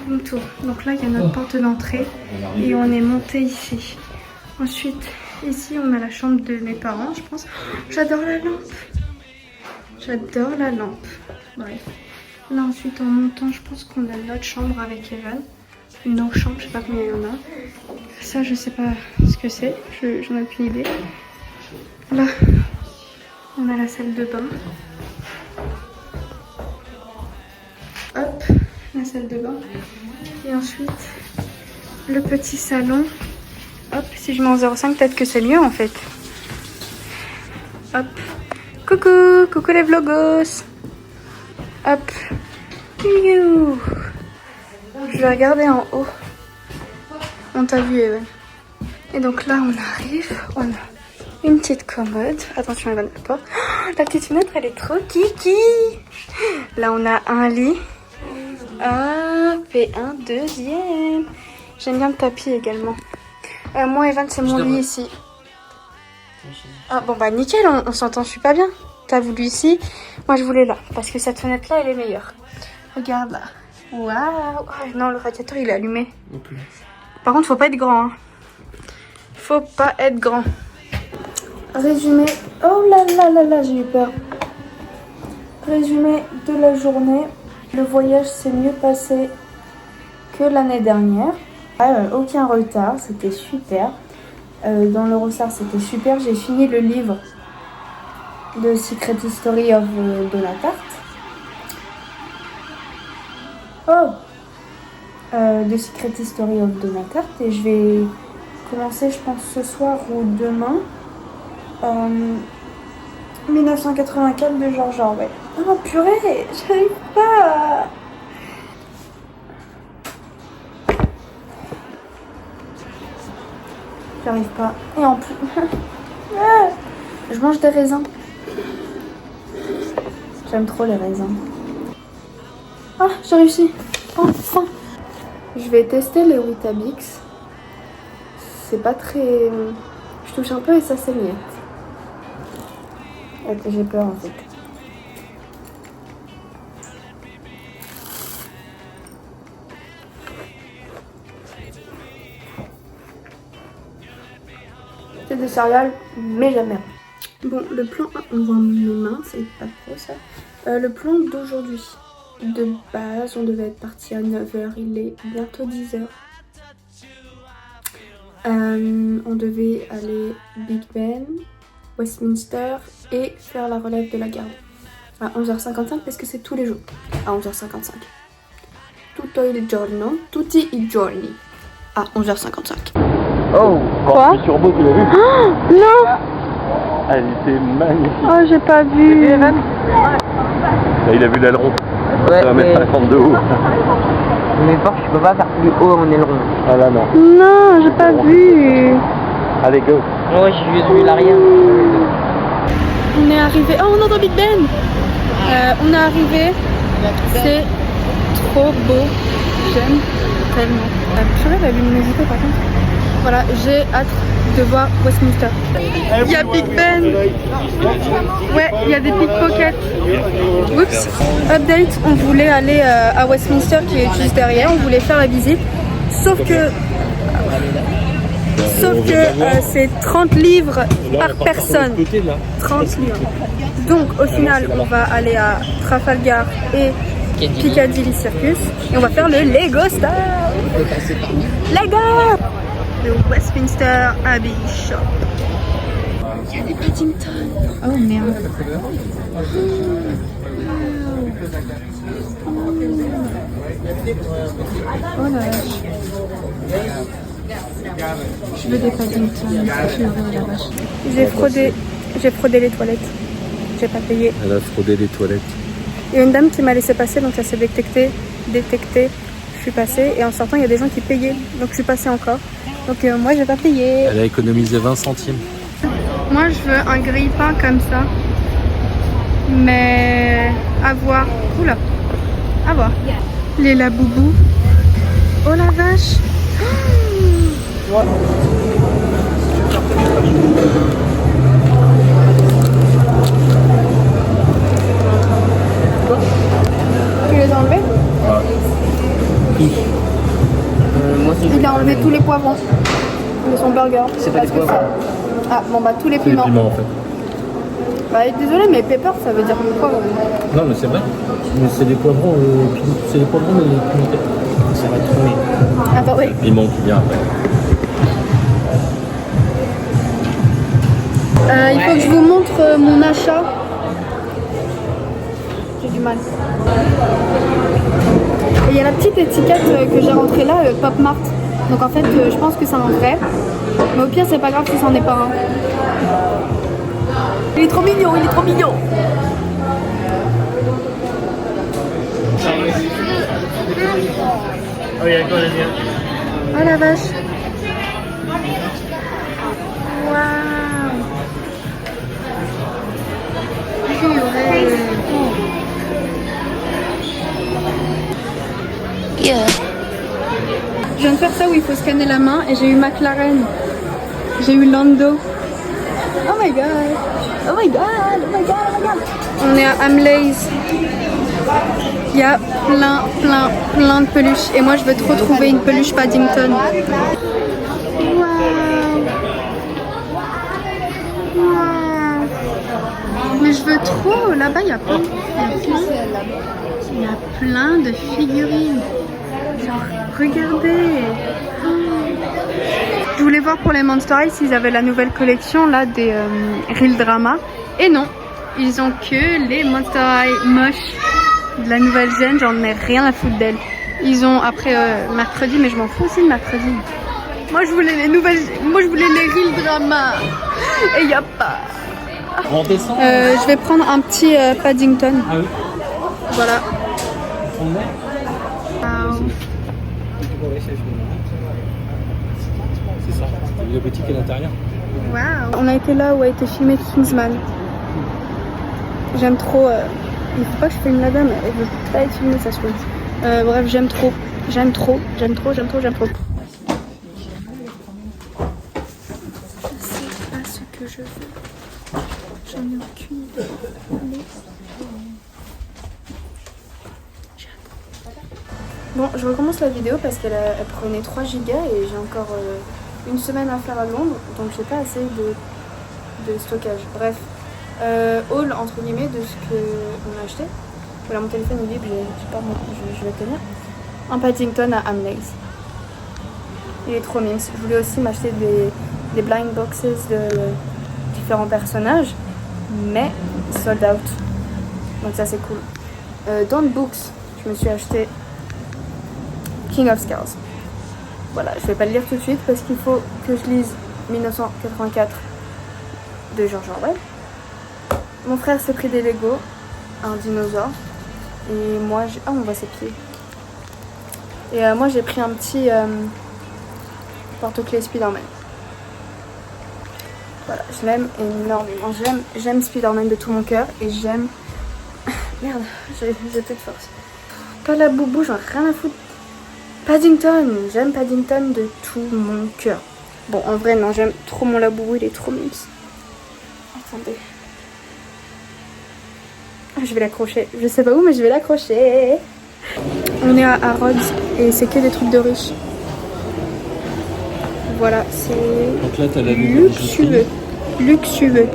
room tour. Donc là, il y a notre porte d'entrée et on est monté ici. Ensuite, ici, on a la chambre de mes parents, je pense. J'adore la lampe. J'adore la lampe. Bref. Là, ensuite, en montant, je pense qu'on a notre chambre avec Evan. Nos chambres, je sais pas combien il y en a. Ça, je sais pas ce que c'est. J'en ai aucune idée. Là, on a la salle de bain. Hop, la salle de bain. Et ensuite, le petit salon. Hop, si je mets en 0,5, peut-être que c'est mieux en fait. Hop. Coucou, coucou les vlogos. Hop. You. Je vais regarder en haut. On t'a vu, Evan. Et donc là, on arrive. On a une petite commode. Attention, Evan, la porte. Oh, la petite fenêtre, elle est trop kiki. Là, on a un lit. Hop, et un deuxième. J'aime bien le tapis également. Moi, Evan, c'est mon lit ici. Ah, bon, bah nickel, on s'entend super bien. T'as voulu ici, moi je voulais là. Parce que cette fenêtre-là, elle est meilleure. Regarde là. Waouh. Oh, non, le radiateur, il est allumé. Okay. Par contre, faut pas être grand. Hein. Faut pas être grand. Résumé. Oh là là là là, j'ai eu peur. Résumé de la journée. Le voyage s'est mieux passé que l'année dernière. Aucun retard, c'était super. Dans l'Eurostar, c'était super. J'ai fini le livre de Secret History of Donatarte. De Secret History of Donatarte. Et je vais commencer, je pense, ce soir ou demain. 1984 de George Orwell. Oh purée, j'arrive pas. J'arrive pas. Et en plus... je mange des raisins. J'aime trop les raisins. Ah, j'ai réussi. Enfin. Je vais tester les Weetabix. C'est pas très... Je touche un peu et ça s'émiette. J'ai peur en fait. C'est des céréales, mais jamais. Bon, le plan, on voit mes mains, c'est pas trop ça. Le plan d'aujourd'hui. De base, on devait être parti à 9h, il est bientôt 10h. On devait aller Big Ben, Westminster et faire la relève de la garde. À 11h55 parce que c'est tous les jours. À 11h55. Tutto il giorno, tutti i giorni. À 11h55. Oh, quoi? Turbo, tu l'as vu? Oh, non. Elle était magnifique. Oh, j'ai pas vu. Là, il a vu l'aileron. Ouais, ça va mettre 50 de haut. Mais par je peux pas faire plus haut en aileron. Ah là, non. Non, j'ai pas vu. Allez, go. Ouais, j'ai juste vu l'arrière. On est arrivé. Oh, on entend Big Ben. On est arrivé. C'est trop beau. J'aime tellement. Purée, la luminosité par contre. Voilà, j'ai hâte de voir Westminster. Il y a Big Ben. Ouais, il y a des pickpockets. Oups. Update, on voulait aller à Westminster qui est juste derrière. On voulait faire la visite. Sauf que c'est 30 livres par personne. 30 livres. Donc au final, on va aller à Trafalgar et Piccadilly Circus. Et on va faire le Lego Star. Lego! Le Westminster Abbey Shop. Il y a des Paddington. Oh merde. Oh la vache. Je veux des Paddington. La vache. J'ai fraudé les toilettes. J'ai pas payé. Elle a fraudé les toilettes. Il y a une dame qui m'a laissé passer, donc ça s'est détecté. Je suis passée et en sortant il y a des gens qui payaient, donc je suis passée encore. Donc moi j'ai pas payé. Elle a économisé 20 centimes. Moi je veux un grille-pain comme ça. Mais à voir. Oula. À voir. Les laboubous. Oh la vache. Tu les as enlevés? Tous. les poivrons de son burger. C'est pas des Parce que poivrons. Ah bon bah tous les C'est les piments. piments en fait. Bah désolé mais pepper ça veut dire poivron. Non mais c'est vrai. Mais c'est des poivrons, c'est des poivrons mais pimentés. Ça va tourner. Attendez. Le piment qui vient après. Il faut que je vous montre mon achat. J'ai du mal. Et il y a la petite étiquette que j'ai rentrée là, Pop Mart. Donc en fait, je pense que c'est un vrai. Mais au pire, c'est pas grave si c'en est pas un. Il est trop mignon, il est trop mignon. Oh la vache. Waouh. Purée. Yeah. Je viens de faire ça où il faut scanner la main et j'ai eu McLaren. J'ai eu Lando. Oh my god. Oh my god. Oh my god. Oh my god. On est à Hamleys. Il y a plein de peluches. Et moi je veux trop trouver une peluche Paddington. Waouh. Waouh. Mais je veux trop. Là-bas il y a plein. Il y a plein de figurines. Genre, regardez. Je voulais voir pour les Monster High s'ils avaient la nouvelle collection là des Real Drama. Et non, ils ont que les Monster High moches de la nouvelle gen. J'en ai rien à foutre d'elles. Ils ont après mercredi, mais je m'en fous aussi de mercredi. Moi je voulais les nouvelles. Moi je voulais les Real Drama. Et il n'y a pas. On descend. Je vais prendre un petit Paddington. Ah oui. Voilà. On met. Wow. C'est ça. La boutique à l'intérieur. Wow. On a été là où a été filmé Kingsman. J'aime trop. Il faut pas que je filme la dame, elle veut pas être filmée, ça se trouve. Bref, j'aime trop. J'aime trop. Je sais pas ce que je veux. J'en ai aucune idée. Bon, je recommence la vidéo parce qu'elle prenait 3 gigas et j'ai encore une semaine à faire à Londres, donc j'ai pas assez de stockage. Bref, haul entre guillemets de ce qu'on a acheté. Voilà, mon téléphone est libre, je vais tenir. Un Paddington à Hamleys. Il est trop mimes. Je voulais aussi m'acheter des blind boxes de différents personnages, mais sold out. Donc ça c'est cool. Dans le books, je me suis acheté King of Scars. Voilà, je vais pas le lire tout de suite parce qu'il faut que je lise 1984 de George Orwell. Mon frère s'est pris des Lego, un dinosaure. Et moi, ah, on voit ses pieds. Et moi, j'ai pris un petit porte-clés Spider-Man. Voilà, je l'aime énormément. J'aime Spider-Man de tout mon cœur et j'aime. Merde, j'ai plus de force. Pas la boubou, j'en ai rien à foutre. Paddington, j'aime Paddington de tout mon cœur. Bon, en vrai, non, j'aime trop mon laboubou, il est trop mimes. Attendez. Ah, je vais l'accrocher. Je sais pas où, mais je vais l'accrocher. On est à Harrods et c'est que des trucs de riches. Voilà, c'est Donc là, t'as la luxueux. Luxueux.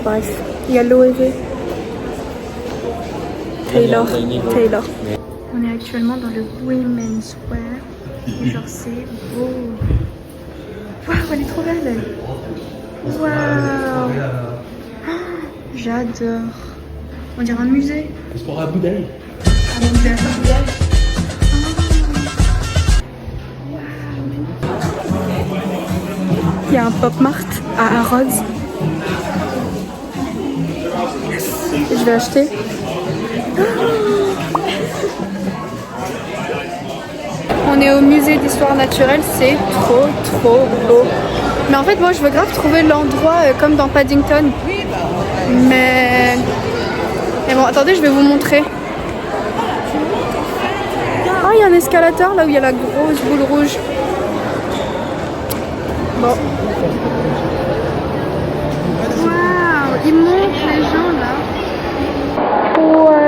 Bref, il y a l'OEV. Taylor. On est actuellement dans le Women's Wear. Genre c'est beau. Waouh, elle est trop belle. Waouh. J'adore. On dirait un musée. C'est pour Abu Dhabi. Un musée. Il y a un Pop Mart à Harrods. Je vais acheter. On est au musée d'histoire naturelle, c'est trop beau. Mais en fait moi je veux grave trouver l'endroit comme dans Paddington. Mais bon, attendez, je vais vous montrer. Ah, il y a un escalator là où il y a la grosse boule rouge. Bon. Waouh, ils montent les gens là. Waouh.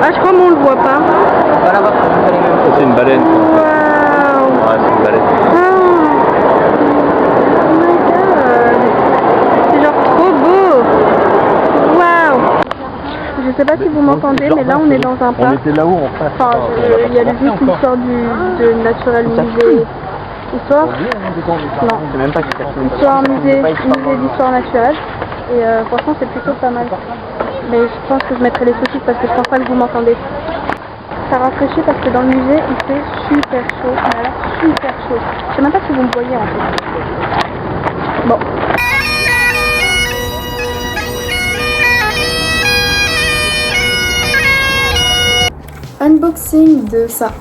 Ah, je crois qu'on le voit pas. C'est une baleine. Waouh. Ouais, c'est une baleine. Oh my god. C'est genre trop beau. Waouh. Je sais pas si vous m'entendez, mais là on est dans un On parc. était là-haut en face. Enfin, il y a juste une sorte de Natural Musée Histoire. Non. C'est même pas que c'est Histoire, musée d'histoire naturelle. Et franchement, c'est plutôt pas mal. Mais je pense que je mettrai les sous-titres parce que je pense pas que vous m'entendez. Ça rafraîchit parce que dans le musée, il fait super chaud. Mais alors, super chaud. Je sais même pas si vous me voyez en fait. Bon. Unboxing de ça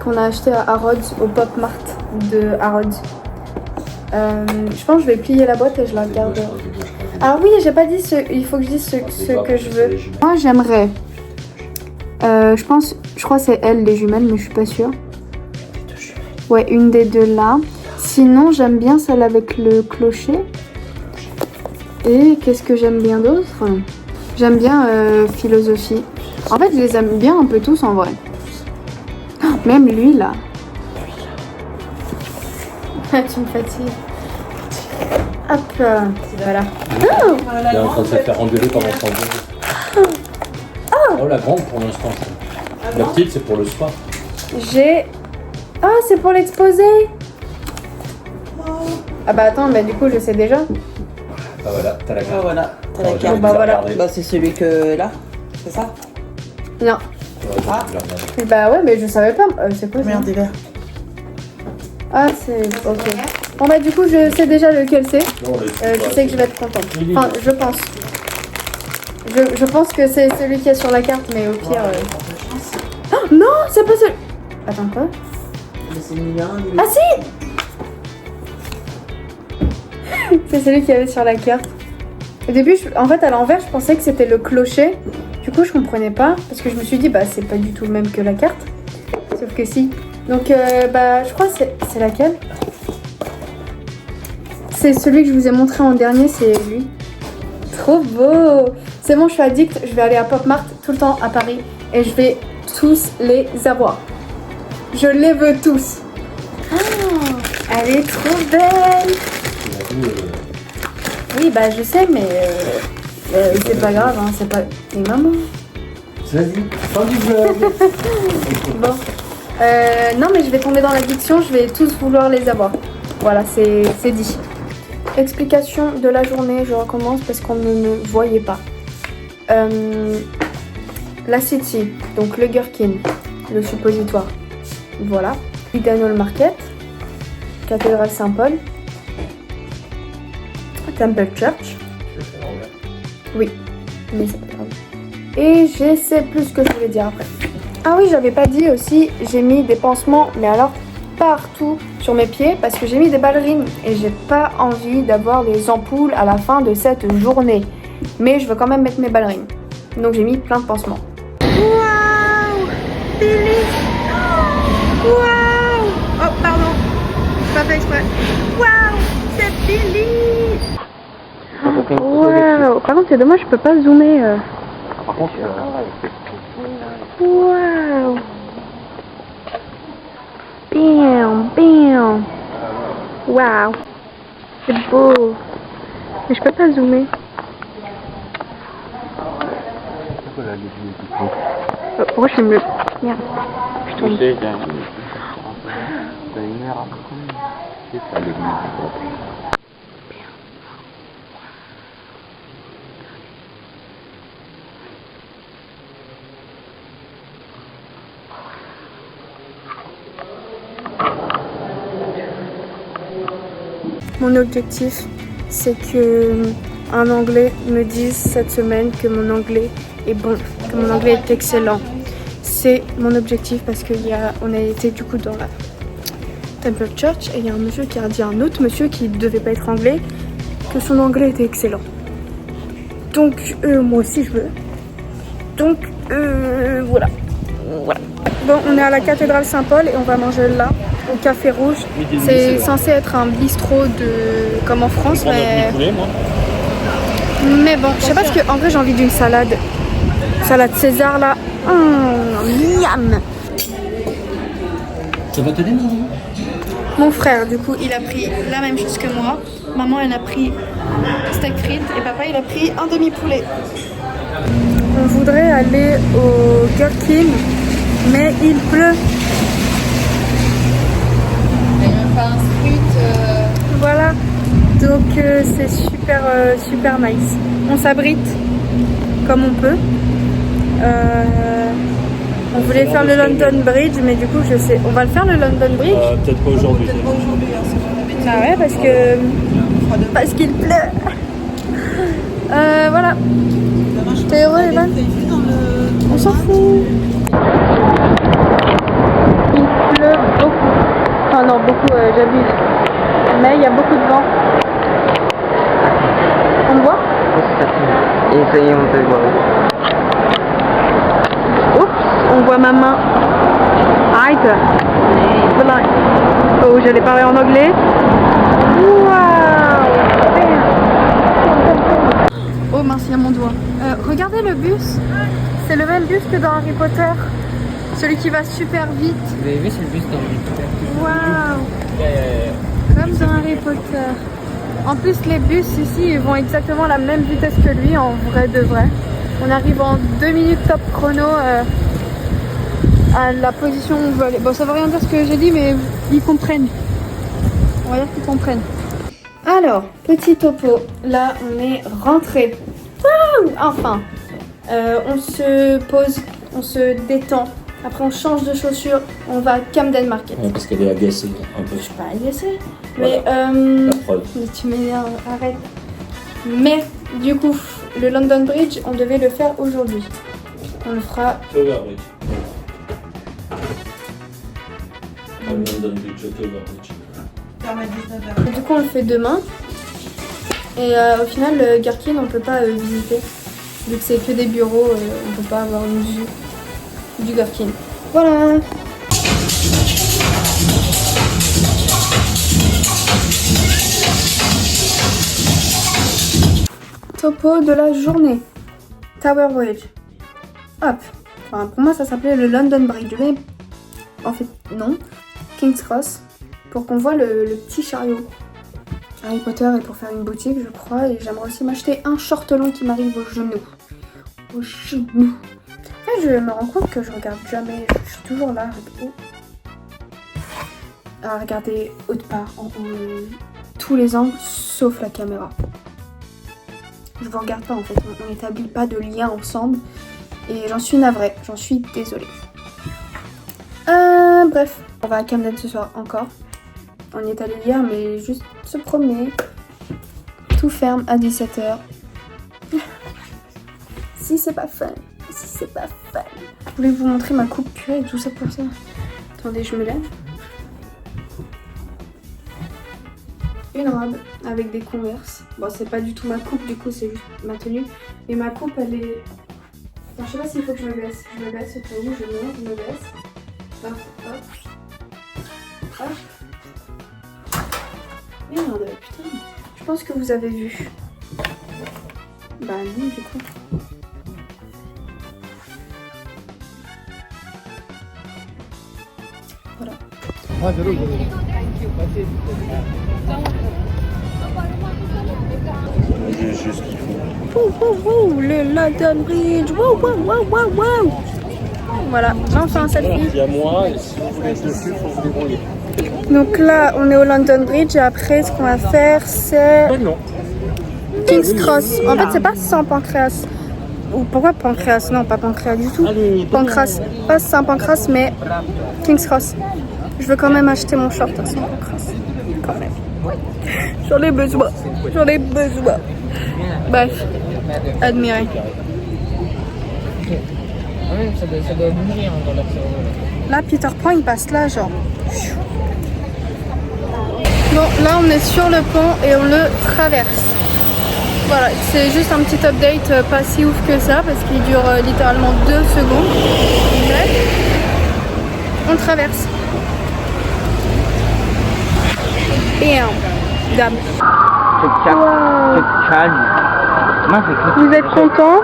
qu'on a acheté à Harrods, au Pop Mart de Harrods. Je pense que je vais plier la boîte et je la garde. Ah oui, j'ai pas dit il faut que je dise ce que je veux. Moi j'aimerais. Je crois que c'est elle les jumelles, mais je suis pas sûre. Ouais, une des deux là. Sinon j'aime bien celle avec le clocher. Et qu'est-ce que j'aime bien d'autre? J'aime bien philosophie. En fait, je les aime bien un peu tous en vrai. Même lui là. Tu me fatigues. Hop, voilà. Il est en train de se faire engueuler pendant son jeu. Oh, la grande pour l'instant. La petite, c'est pour le soir. J'ai... Ah, c'est pour l'exposer. Ah bah attends, mais du coup, je sais déjà. Ah voilà, t'as la Ah carte. voilà, t'as la Oh, carte. j'ai bah, envie de la voilà. regarder. Bah c'est celui que là, c'est ça? Non. Ouais, j'ai envie de la regarder. Bah ouais, mais je savais pas. C'est quoi ça? Merde, des verres. Ah, c'est... Ok. Bon bah du coup, je sais déjà lequel c'est. Non, Je sais que je vais être contente. Enfin, je pense. Je pense que c'est celui qui est sur la carte, mais au pire... Oh, non, c'est pas celui... Attends, quoi? Mais c'est ni l'un ni Ah si. C'est celui qui avait sur la carte. Au début, en fait, à l'envers, je pensais que c'était le clocher. Du coup, je comprenais pas. Parce que je me suis dit, bah, c'est pas du tout le même que la carte. Sauf que si. Donc, bah, je crois que c'est laquelle? C'est celui que je vous ai montré en dernier, c'est lui. Trop beau. C'est bon, je suis addict. Je vais aller à Pop Mart tout le temps à Paris. Et je vais tous les avoir. Je les veux tous. Oh, elle est trop belle. Oui, bah je sais, mais c'est pas grave, hein, c'est pas... Et maman. Vas-y, fin du vlog. Bon. Non, mais je vais tomber dans l'addiction, je vais tous vouloir les avoir. Voilà, c'est dit. Explication de la journée, je recommence parce qu'on ne me voyait pas. La City, donc le Gherkin, le suppositoire. Voilà. Idanol Market, Cathédrale Saint-Paul, Temple Church. Oui, mais c'est pas grave. Et je sais plus ce que je voulais dire après. Ah oui, j'avais pas dit aussi, j'ai mis des pansements, mais alors partout sur mes pieds parce que j'ai mis des ballerines et j'ai pas envie d'avoir des ampoules à la fin de cette journée. Mais je veux quand même mettre mes ballerines. Donc j'ai mis plein de pansements. Waouh, Billy. Waouh. Oh, pardon. J'ai pas fait exprès. Waouh, c'est Billy. Waouh. Par contre, c'est dommage, je peux pas zoomer. Par contre, Waouh. Bam, bam. Waouh. C'est beau. Mais je peux pas zoomer. Pourquoi je fais mieux? Merde. Je tombe. Mon objectif, c'est que un Anglais me dise cette semaine que mon anglais est bon, que mon anglais est excellent. C'est mon objectif parce qu'on a été du coup dans la Temple Church et il y a un monsieur qui a dit à un autre monsieur qui devait pas être anglais que son anglais était excellent. Donc moi aussi je veux. Donc voilà. Voilà. Bon, on est à la cathédrale Saint-Paul et on va manger là, au Café Rouge. C'est censé être un bistrot comme en France, mais bon, je sais pas, parce que en vrai j'ai envie d'une salade. Salade César là. Miam. Ça va t'aider, maman? Mon frère, du coup, il a pris la même chose que moi. Maman, elle a pris steak frites et papa, il a pris un demi-poulet. On voudrait aller au Gherkin, mais il pleut. Il n'y a même pas un sprint. Voilà, donc c'est super nice. On s'abrite comme on peut. On voulait faire le London Bridge, mais du coup, je sais. On va le faire le London Bridge. Peut-être pas aujourd'hui. Peut-être pas aujourd'hui, hein, c'est bon, on avait dit. Ah ouais, parce qu'il pleut. Voilà. T'es heureux, Evan? On s'en fout. Il pleut beaucoup. Enfin non, beaucoup, j'abuse. Mais il y a beaucoup de vent. On me voit? Et ça y est, on peut le voir. Oups, on voit ma main. Arrête. Voilà. Oh, j'allais parler en anglais. Waouh. Oh mince, il y a mon doigt. Regardez le bus. C'est le même bus que dans Harry Potter. Celui qui va super vite. Vous avez vu, c'est le bus dans Harry Potter. Waouh. Comme dans Harry Potter. En plus, les bus ici, ils vont exactement à la même vitesse que lui, en vrai de vrai. On arrive en 2 minutes top chrono à la position où on veut aller. Bon, ça veut rien dire ce que j'ai dit, mais ils comprennent. On va dire qu'ils comprennent. Alors, petit topo. Là, on est rentré. Enfin, on se pose, on se détend. Après, on change de chaussures. On va à Camden Market. Ouais, parce qu'elle est agacée un peu. Je suis pas agacée. Voilà. Mais, La preuve. mais tu m'énerves, arrête. Mais, du coup, le London Bridge, on devait le faire aujourd'hui. On le fera. Overbridge. London Bridge, Overbridge. Du coup, on le fait demain. Et au final, le Gherkin, on peut pas visiter. Vu que c'est que des bureaux, on peut pas avoir une vue du Gherkin. Voilà. Topo de la journée. Tower Bridge. Hop. Enfin, pour moi, ça s'appelait le London Bridge. Mais en fait, non. King's Cross. Pour qu'on voit le petit chariot. Harry Potter est pour faire une boutique, je crois. Et j'aimerais aussi m'acheter un short long qui m'arrive aux genoux. Aux genoux. En fait, je me rends compte que je regarde jamais. Je suis toujours là. À regarder haute part, en haut, tous les angles, sauf la caméra. Je vous regarde pas en fait. On n'établit pas de lien ensemble. Et j'en suis navrée. J'en suis désolée. Bref. On va à Camden ce soir encore. On y est allé hier, mais juste se promener. Tout ferme à 17h. Si c'est pas fun. Si c'est pas fun. Je voulais vous montrer ma coupe purée et tout ça pour ça. Attendez, je me lève. Une robe avec des Converse. Bon, c'est pas du tout ma coupe, du coup, c'est juste ma tenue. Mais ma coupe, elle est... Attends, je sais pas s'il faut que je me baisse. Je me baisse au cas où, je me baisse. Hop, hop. Hop. Merde, putain. Je pense que vous avez vu. Bah non, du coup. Voilà. Juste qu'il faut. Le London Bridge. Wow. Voilà, là on fait un selfie. Il y a moi, et si vous voulez être dessus, il faut vous débrouiller. Donc là, on est au London Bridge et après, ce qu'on va faire, c'est Non. King's Cross. En fait, c'est pas Saint-Pancras. Ou pourquoi Pancras? Non, pas Pancras du tout. Pancras. Pas Saint-Pancras, mais King's Cross. Je veux quand même acheter mon short à Saint-Pancras. Quand même. J'en ai besoin. Bref, admirez. Ouais, ça doit bouger hein, dans leur cerveau. Là, Peter Pan, il passe là, genre. Bon, là, on est sur le pont et on le traverse. Voilà, c'est juste un petit update pas si ouf que ça parce qu'il dure littéralement 2 secondes. Bref, on traverse. Et dame. Vous êtes content?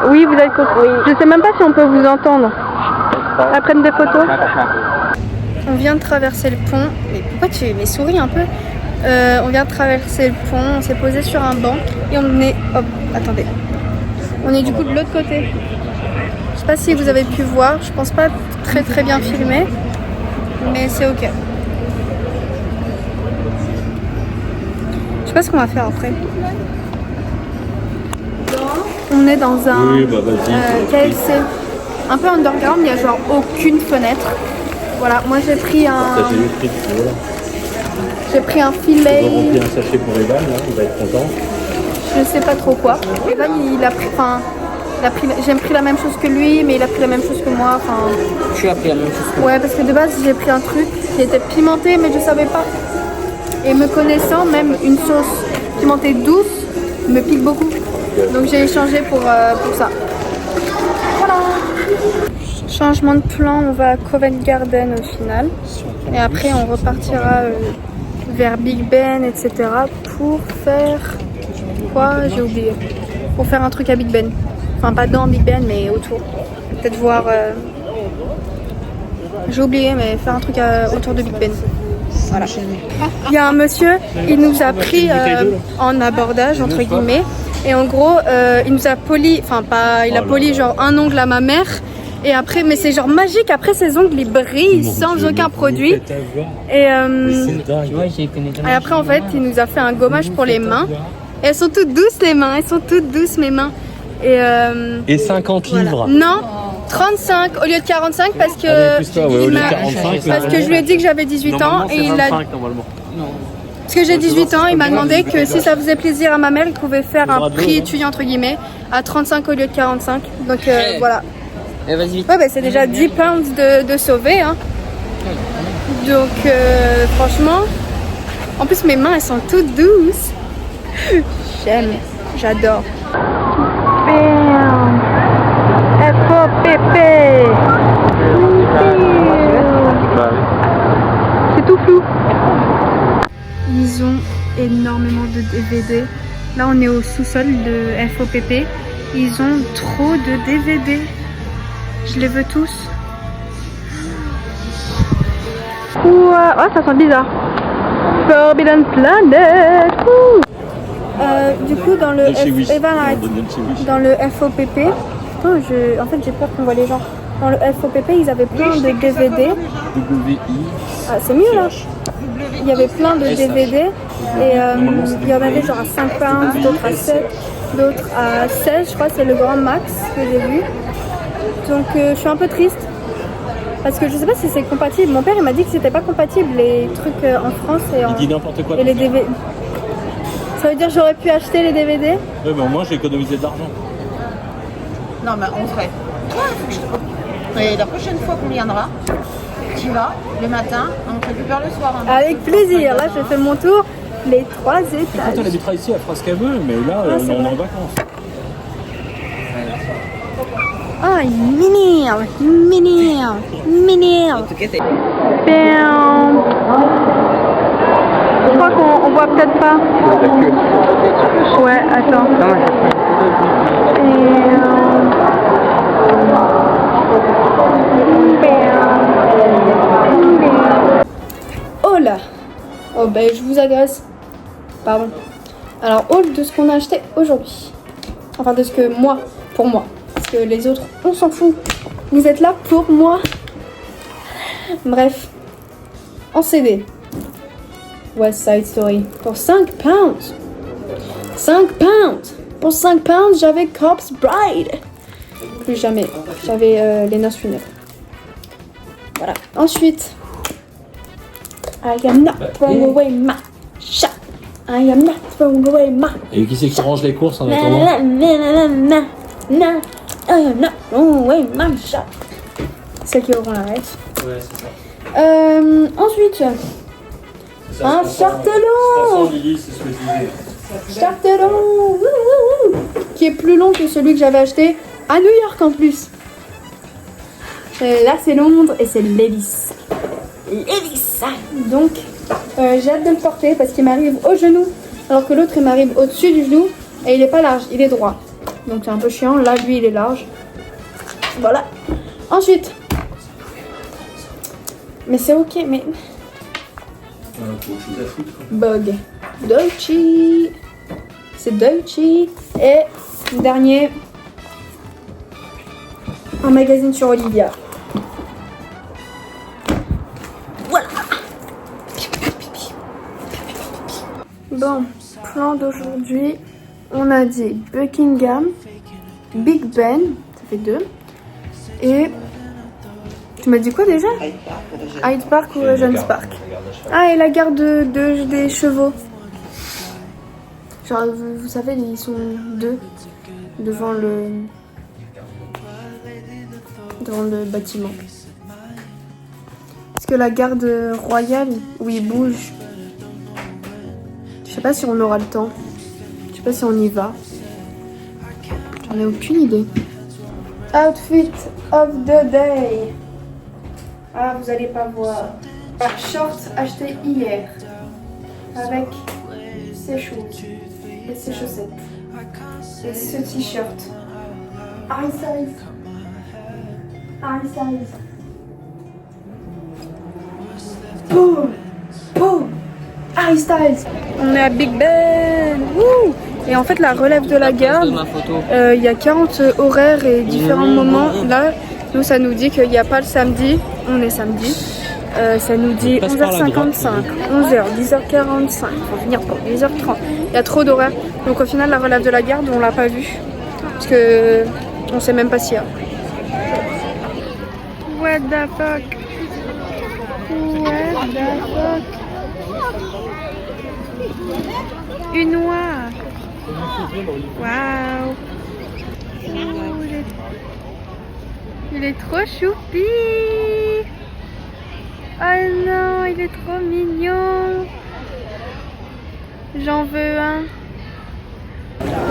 Oui, vous êtes content. Oui. Je sais même pas si on peut vous entendre. À prendre des photos. On vient de traverser le pont. Mais pourquoi tu souris un peu? On vient de traverser le pont, on s'est posé sur un banc et on est... Hop, attendez. On est du coup de l'autre côté. Je sais pas si vous avez pu voir, je pense pas très bien filmé, mais c'est ok. Je sais pas ce qu'on va faire après. On est dans un KFC un peu underground, il y a genre aucune fenêtre. Voilà, moi j'ai pris un... J'ai pris un filet. On va remplir un sachet pour Evan, là, il va être content. Je sais pas trop quoi. Evan, il a pris, j'ai pris la même chose que lui, mais il a pris la même chose que moi. Tu as pris la même chose que moi. Ouais, parce que de base, j'ai pris un truc qui était pimenté, mais je savais pas. Et me connaissant, même une sauce pimentée douce me pique beaucoup. Donc j'ai échangé pour ça. Voilà. Changement de plan, on va à Covent Garden au final. Et après, on repartira vers Big Ben, etc. pour faire quoi? J'ai oublié. Pour faire un truc à Big Ben. Enfin, pas dans Big Ben, mais autour. Peut-être voir. J'ai oublié, mais faire un truc autour de Big Ben. Voilà. Il y a un monsieur, il nous a pris en abordage, entre guillemets. Et en gros, il nous a poli. Enfin, pas. Il a poli genre un ongle à ma mère. Et après, mais c'est genre magique, après ses ongles ils brillent sans aucun produit. Et après en fait il nous a fait un gommage pour les mains. Et elles sont toutes douces les mains, elles sont toutes douces mes mains. Et 50 voilà. livres. Non, 35 au lieu de 45 parce que, parce que je lui ai dit que j'avais 18 ans et il a... Parce que j'ai 18 ans, il m'a demandé que si ça faisait plaisir à ma mère, il pouvait faire un prix étudiant entre guillemets à 35 au lieu de 45. Donc voilà. Eh, vas-y vite. Ouais, bah, c'est déjà 10 pounds de sauver. Hein. Donc, franchement, en plus, mes mains, elles sont toutes douces. J'aime, j'adore. Bam! FOPP! C'est tout flou. Ils ont énormément de DVD. Là, on est au sous-sol de FOPP. Ils ont trop de DVD. Je les veux tous. Oh, ça sent bizarre. Forbidden Planet. Du coup, dans le dans le FOPP, putain, en fait, j'ai peur qu'on voit les gens. Dans le FOPP, ils avaient plein de DVD. Ah, c'est mieux là. Il y avait plein de DVD et il y en avait genre à 5 pounds, d'autres à 7, d'autres à 16, je crois, c'est le grand max que j'ai vu. Donc je suis un peu triste parce que je sais pas si c'est compatible. Mon père il m'a dit que c'était pas compatible les trucs en France et Il dit n'importe quoi. et les DVD. Ça veut dire que j'aurais pu acheter les DVD? Ouais, mais au moins j'ai économisé de l'argent. Non, mais on ferait. Toi, il faut que je te... Et la prochaine fois qu'on viendra, tu vas le matin, on te récupère le soir. Hein. Avec plaisir. Là, je fais mon tour, les 3 Quand elle étages. habitera ici, elle fera ce qu'elle veut, mais là, on est en vacances. Ah, il m'énerve, il m'énerve, il m'énerve. Je crois qu'on voit peut-être pas. Ouais, attends. Oh là. Oh ben je vous adresse. Pardon. Alors haul de ce qu'on a acheté aujourd'hui. Enfin de ce que moi, pour moi. Parce que les autres, on s'en fout. Vous êtes là pour moi. Bref. En CD. West Side Story. Pour 5 pounds. 5 pounds. Pour 5 pounds, j'avais Corpse Bride. Plus jamais. J'avais Les Noces Funèbres. Voilà. Ensuite. I am not throwing away my shot. I am not throwing away my... Et qui c'est qui range les courses en attendant? I am not throwing away my shot. Ceux qui auront la ref. Ouais, c'est ça. Ensuite, Un short long. Lily, c'est ce que je disais. Short long. Wouh, wouh. Qui est plus long que celui que j'avais acheté à New York en plus. Là c'est Londres et c'est Levi's. Levi's. Donc j'ai hâte de le porter parce qu'il m'arrive au genou alors que l'autre il m'arrive au-dessus du genou et il est pas large, il est droit. Donc c'est un peu chiant, là lui il est large. Voilà. Ensuite. Mais c'est ok, mais... Bug. Dolce. C'est Dolce. Et dernier. Un magazine sur Olivia. Voilà. Bon, plan d'aujourd'hui. On a dit Buckingham, Big Ben, ça fait 2. Et tu m'as dit quoi déjà? Hyde Park ou Regent's Park. Ah, et la gare des chevaux. Genre, vous savez, ils sont 2 devant le bâtiment. Est-ce que la garde royale, où ils bougent, je sais pas si on aura le temps. Je sais pas si on y va. J'en ai aucune idée. Outfit of the day. Ah, vous allez pas voir. Shorts acheté hier. Avec ces choses. Et ces chaussettes. Et ce t-shirt. Harry Styles. Harry Styles. Boom. Boom. Harry Styles. On est à Big Ben. Wouh. Et en fait, la relève de la garde, il y a 40 horaires et différents moments. Là, nous, ça nous dit qu'il n'y a pas le samedi. On est samedi. Ça nous dit 11h55, 11h, 10h45. On va finir pour 10h30. Il y a trop d'horaires. Donc au final, la relève de la garde, on l'a pas vue. Parce que on sait même pas s'il y a. What the fuck? What the fuck? Une noix. Waouh. Il est trop choupi. Oh non, il est trop mignon. J'en veux un.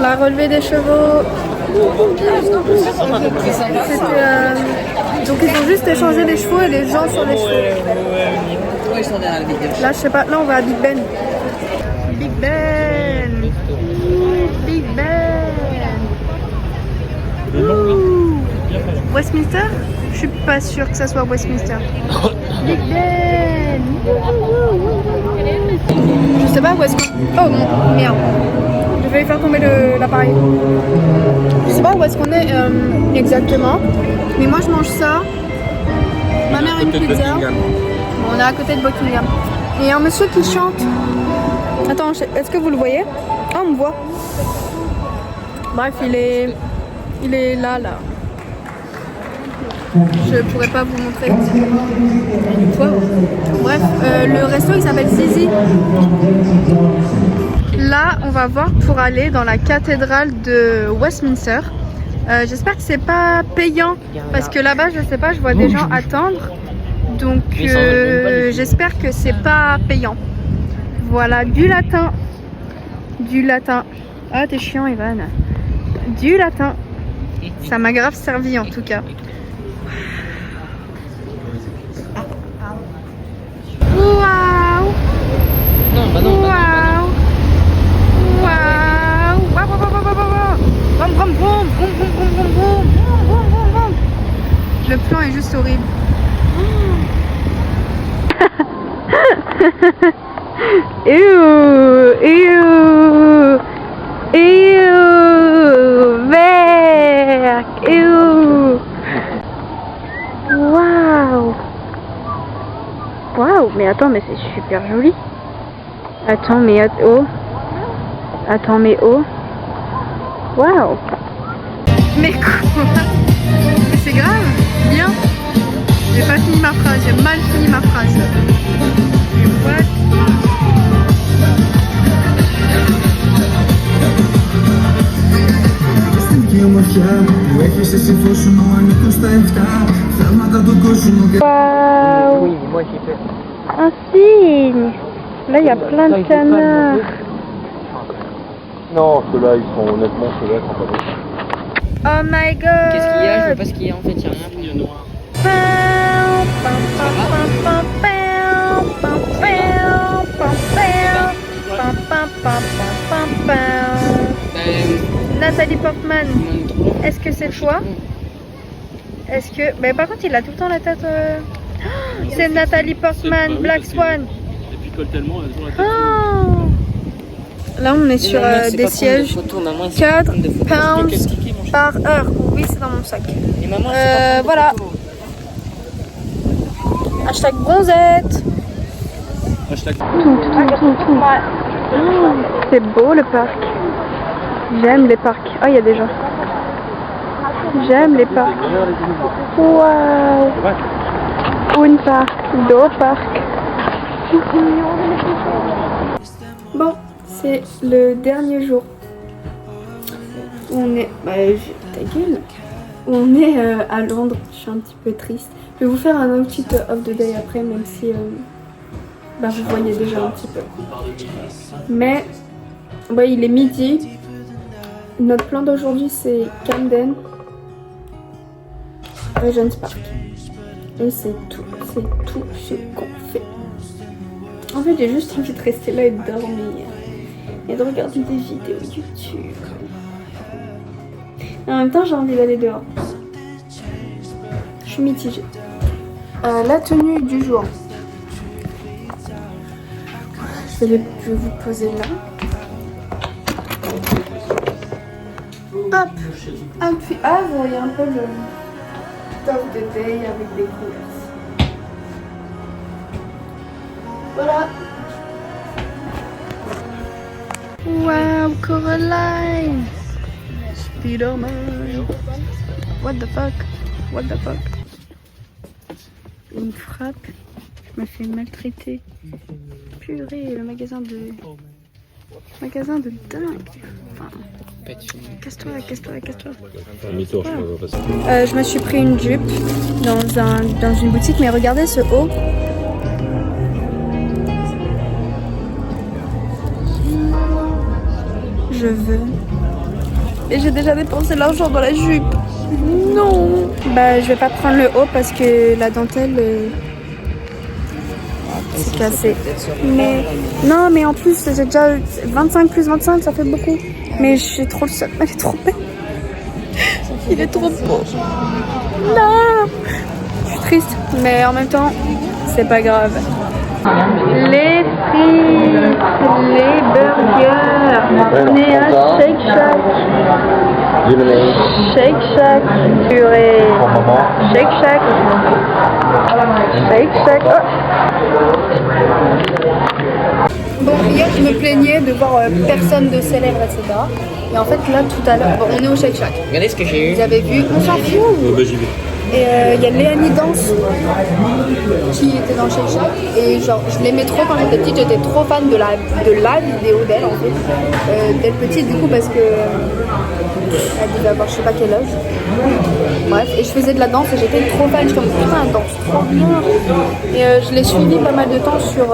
La relevée des chevaux. Donc ils ont juste échangé les chevaux et les gens sur les chevaux. Là je sais pas, là on va à Big Ben. Big Ben. Big Ben. Ouh. Westminster? Je suis pas sûre que ça soit Westminster. Big Ben. Je sais pas où est-ce que... Oh non, merde. Je vais faire tomber l'appareil. Je sais pas où est-ce qu'on est exactement. Mais moi je mange ça. Ma mère une pizza. Bon, on est à côté de Buckingham. Et il y a un monsieur qui chante. Attends, est-ce que vous le voyez? Ah, on me voit. Bref, il est là. Je pourrais pas vous montrer. Bref, le resto il s'appelle Zizi. Là, on va voir pour aller dans la cathédrale de Westminster. J'espère que c'est pas payant parce que là-bas, je sais pas, je vois des gens attendre. Donc, j'espère que c'est pas payant. Voilà, du latin. Du latin. Ah, t'es chiant, Evan. Du latin. Ça m'a grave servi en tout cas. Waouh! Waouh! Waouh! Brum brum brum brum brum brum brum brum. Le plan est juste horrible. Vert. Waouh. Waouh, mais attends, mais c'est super joli. Attends, mais oh. Attends, mais oh. Waouh. Mais quoi? Mais c'est grave. Bien. J'ai pas fini ma phrase, j'ai mal fini ma phrase. Mais what? Waouh. Oui, moi j'ai fait. Un signe. Là, il y a plein de canards. Non, ceux-là, ils sont honnêtement, ceux-là, ils sont pas bons. Oh my god. Qu'est-ce qu'il y a? Je vois pas ce qu'il y a en fait, il y a rien. Il y a noir. Nathalie Portman, est-ce que c'est toi? Est-ce que... Mais par contre, il a tout le temps la tête... C'est Nathalie Portman, Black Swan. Et puis colle tellement, elle a toujours la tête. Oh. Là, on est sur des sièges 4 pounds par heure. Oui, c'est dans mon sac. Et maman, Voilà. Hashtag bronzette. Hashtag. C'est beau le parc. J'aime les parcs. Ah, il y a des gens. J'aime les parcs. Waouh. Un parc, deux parcs. Bon, c'est le dernier jour. Où on est... Bah, ta gueule. Où on est à Londres. Je suis un petit peu triste. Je vais vous faire un petit off the day après, même si... bah, vous voyez déjà un petit peu. Mais... bah, il est midi. Notre plan d'aujourd'hui, c'est Camden, Regent's Park. Et c'est tout ce qu'on fait. En fait, j'ai juste envie de rester là et de dormir. Et de regarder des vidéos YouTube. Et en même temps, j'ai envie d'aller dehors. Je suis mitigée. La tenue du jour. Je vais vous poser là. Hop, un puis ah, vous voyez un peu le top de day avec des couleurs. Voilà. Wow, Coraline. Spider-Man. What the fuck? What the fuck? Une frappe. Je me fais maltraiter. Purée, le magasin de dingue. Enfin, casse-toi. Demi-tour, je crois. Je me suis pris une jupe dans une boutique, mais regardez ce haut. Je veux. Et j'ai déjà dépensé l'argent dans la jupe. Non. Bah, je vais pas prendre le haut parce que la dentelle c'est cassé. Mais non, mais en plus c'est déjà 25 plus 25, ça fait beaucoup. Mais j'ai trop le seum, elle est trop belle. Il est trop beau. Non. Je suis triste, mais en même temps, c'est pas grave. Les frites, les burgers. On est à Shake Shack. Shake Shack, purée. Shake Shack. Shake Shack. Oh. Bon, hier je me plaignais de voir personne de célèbre, etc. Et en fait là tout à l'heure, bon, on est au Shake Shack. Regardez ce que j'ai eu. Vous avez vu, on s'en fout. Bah, j'y vais. Et il y a Léanie Danse qui était dans Shake Shack. Et genre je l'aimais trop quand j'étais petite, j'étais trop fan de la vidéo d'elle en fait. D'elle petite du coup parce que elle devait avoir je sais pas quel âge. Bref, et je faisais de la danse et j'étais trop fan, je me disais putain elle danse trop bien. Et je l'ai suivie pas mal de temps sur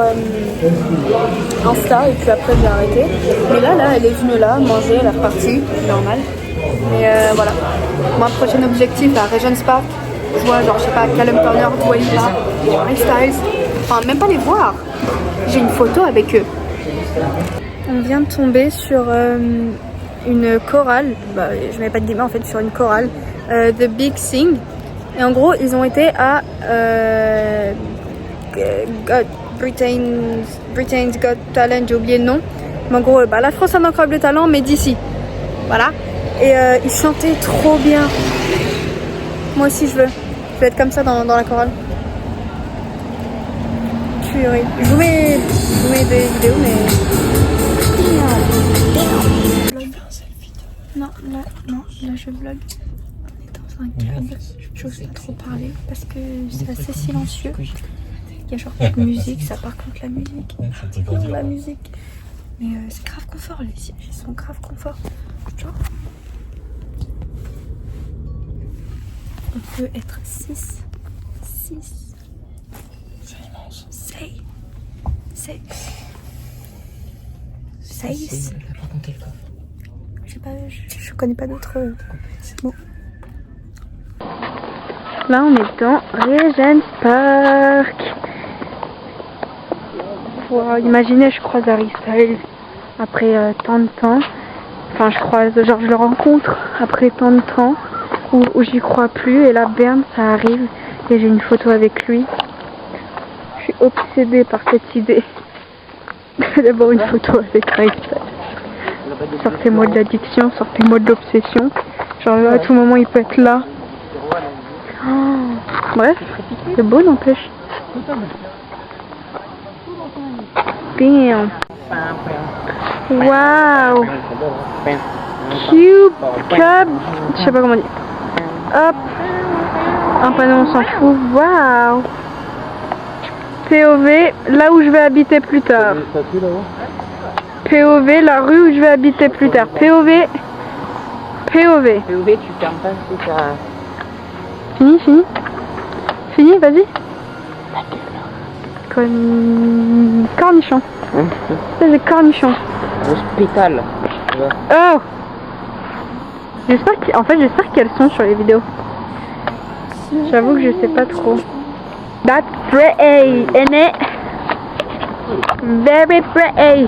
Insta et puis après j'ai arrêté. Mais là elle est venue là manger, elle est repartie, normal. Mais voilà, moi prochain objectif à Regent's Park, je vois genre je sais pas Callum Turner, Dua Lipa, Harry Styles, enfin même pas les voir. J'ai une photo avec eux. On vient de tomber sur une chorale, bah, je mets pas de guillemets en fait, sur une chorale, The Big Sing. Et en gros ils ont été à Britain's Got Talent, j'ai oublié le nom. Mais en gros, bah, la France a un incroyable talent, mais d'ici. Voilà. Et ils chantaient trop bien. Moi aussi je veux être comme ça dans la chorale. Purée. Je vous mets des vidéos mais... Non, là je vlog. On est dans un club. J'ose pas trop parler parce que c'est assez silencieux. Il y a genre pas de musique, ça par contre la musique. J'adore la musique. Mais c'est grave confort, les sièges sont grave confort. Genre... on peut être 6. C'est immense. C'est Face. Je sais pas, je connais pas d'autres mots. Là, on est dans Regent's Park. Wow, imaginez, je croise Harry Styles après tant de temps. Enfin, genre je le rencontre après tant de temps où j'y crois plus. Et là, Berne, ça arrive et j'ai une photo avec lui. Je suis obsédée par cette idée d'avoir une photo avec Harry Styles. Sortez-moi de l'addiction, sortez-moi de l'obsession. Genre là, à tout moment, il peut être là. Oh. Bref, c'est beau, n'empêche. Bam. Waouh. Cube, cub, je sais pas comment dire. Hop. Un panneau, on s'en fout. Waouh. POV, là où je vais habiter plus tard. POV, la rue où je vais habiter plus tard. POV. POV. POV, tu fermes pas, c'est ça. Fini, vas-y. Comme cornichon. Ça, c'est cornichon. Hospital. Oh. J'espère qu'elles sont sur les vidéos. J'avoue que je sais pas trop. That's pretty, isn't it? Very pretty.